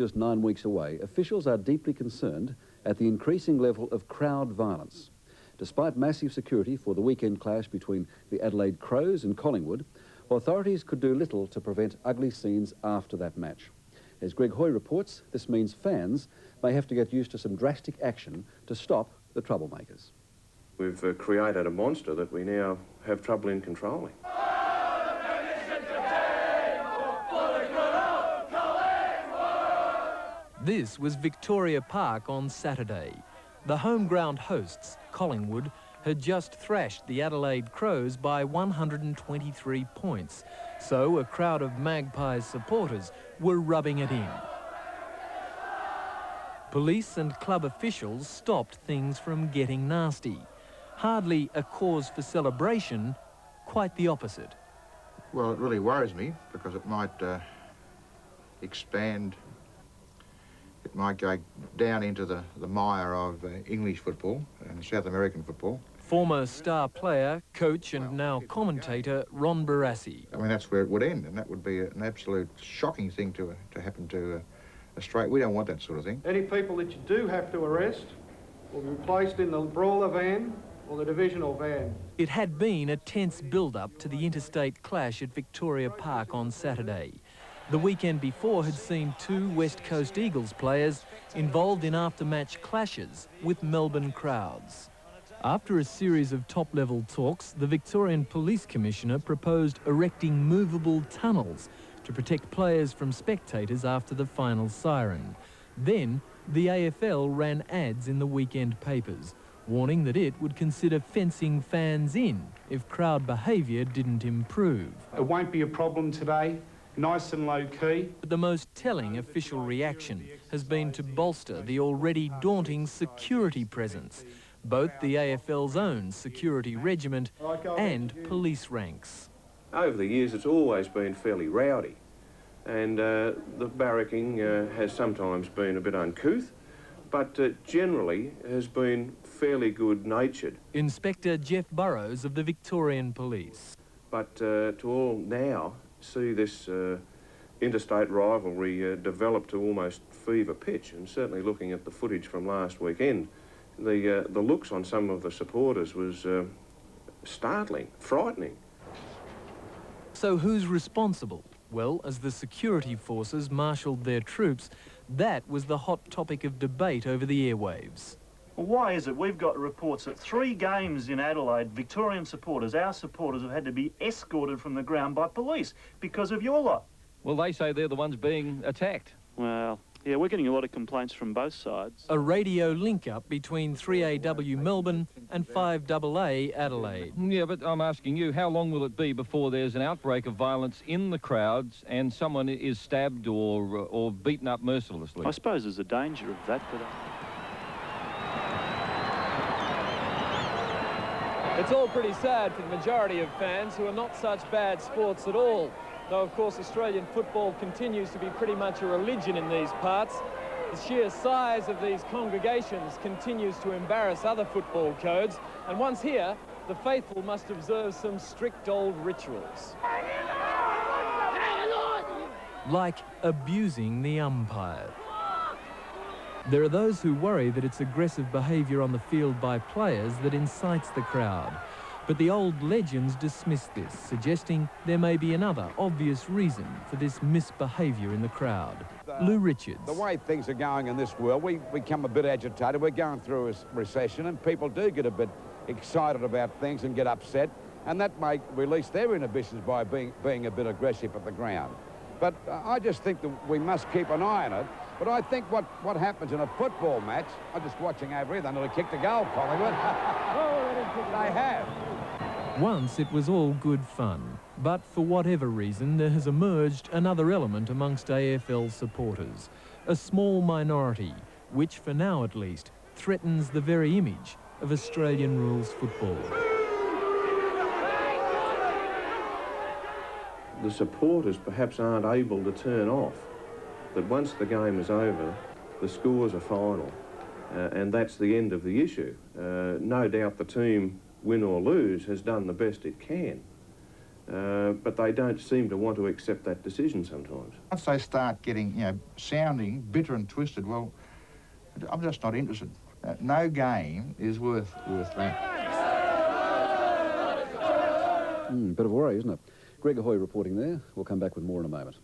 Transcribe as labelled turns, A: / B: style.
A: Just 9 weeks away, officials are deeply concerned at the increasing level of crowd violence. Despite massive security for the weekend clash between the Adelaide Crows and Collingwood, authorities could do little to prevent ugly scenes after that match. As Greg Hoy reports, this means fans may have to get used to some drastic action to stop the troublemakers.
B: We've created a monster that we now have trouble in controlling.
C: This was Victoria Park on Saturday. The home ground hosts, Collingwood, had just thrashed the Adelaide Crows by 123 points, so a crowd of Magpies supporters were rubbing it in. Police and club officials stopped things from getting nasty. Hardly a cause for celebration, quite the opposite.
D: Well, it really worries me because it might expand. It might go down into the mire of English football and South American football.
C: Former star player, coach and now commentator Ron Barassi.
D: I mean, that's where it would end, and that would be an absolute shocking thing to happen to Australia. We don't want that sort of thing.
E: Any people that you do have to arrest will be placed in the brawler van or the divisional van.
C: It had been a tense build-up to the Interstate clash at Victoria Park on Saturday. The weekend before had seen 2 West Coast Eagles players involved in after-match clashes with Melbourne crowds. After a series of top-level talks, the Victorian Police Commissioner proposed erecting movable tunnels to protect players from spectators after the final siren. Then, the AFL ran ads in the weekend papers, warning that it would consider fencing fans in if crowd behaviour didn't improve.
E: It won't be a problem today. Nice and low-key.
C: But the most telling official reaction has been to bolster the already daunting security presence, both the AFL's own security regiment and police ranks.
B: Over the years, it's always been fairly rowdy, and the barracking has sometimes been a bit uncouth, but generally has been fairly good-natured.
C: Inspector Jeff Burrows of the Victorian Police.
B: But to all now see this interstate rivalry develop to almost fever pitch, and certainly looking at the footage from last weekend, the looks on some of the supporters was startling, frightening.
C: So who's responsible? Well, as the security forces marshalled their troops, that was the hot topic of debate over the airwaves.
F: Well, why is it we've got reports that 3 games in Adelaide, Victorian supporters, our supporters, have had to be escorted from the ground by police because of your lot?
G: Well, they say they're the ones being attacked.
H: Well, yeah, we're getting a lot of complaints from both sides.
C: A radio link-up between 3AW Melbourne and 5AA Adelaide.
G: Yeah, but I'm asking you, how long will it be before there's an outbreak of violence in the crowds and someone is stabbed or beaten up mercilessly?
H: I suppose there's a danger of that, but...
I: It's all pretty sad for the majority of fans who are not such bad sports at all. Though, of course, Australian football continues to be pretty much a religion in these parts. The sheer size of these congregations continues to embarrass other football codes. And once here, the faithful must observe some strict old rituals.
C: Like abusing the umpire. There are those who worry that it's aggressive behaviour on the field by players that incites the crowd. But the old legends dismiss this, suggesting there may be another obvious reason for this misbehaviour in the crowd. Lou Richards.
J: The way things are going in this world, we become a bit agitated. We're going through a recession and people do get a bit excited about things and get upset, and that may release their inhibitions by being a bit aggressive at the ground. But I just think that we must keep an eye on it. But I think what happens in a football match, I'm just watching over here, they nearly kicked a goal, Collingwood. They have.
C: Once it was all good fun, but for whatever reason there has emerged another element amongst AFL supporters, a small minority, which for now at least threatens the very image of Australian rules football.
B: The supporters perhaps aren't able to turn off, that once the game is over, the scores are final, and that's the end of the issue. No doubt the team, win or lose, has done the best it can. but they don't seem to want to accept that decision sometimes.
D: Once they start getting, you know, sounding bitter and twisted, well, I'm just not interested. No game is worth that.
A: Bit of worry, isn't it? Greg Ahoy reporting there. We'll come back with more in a moment.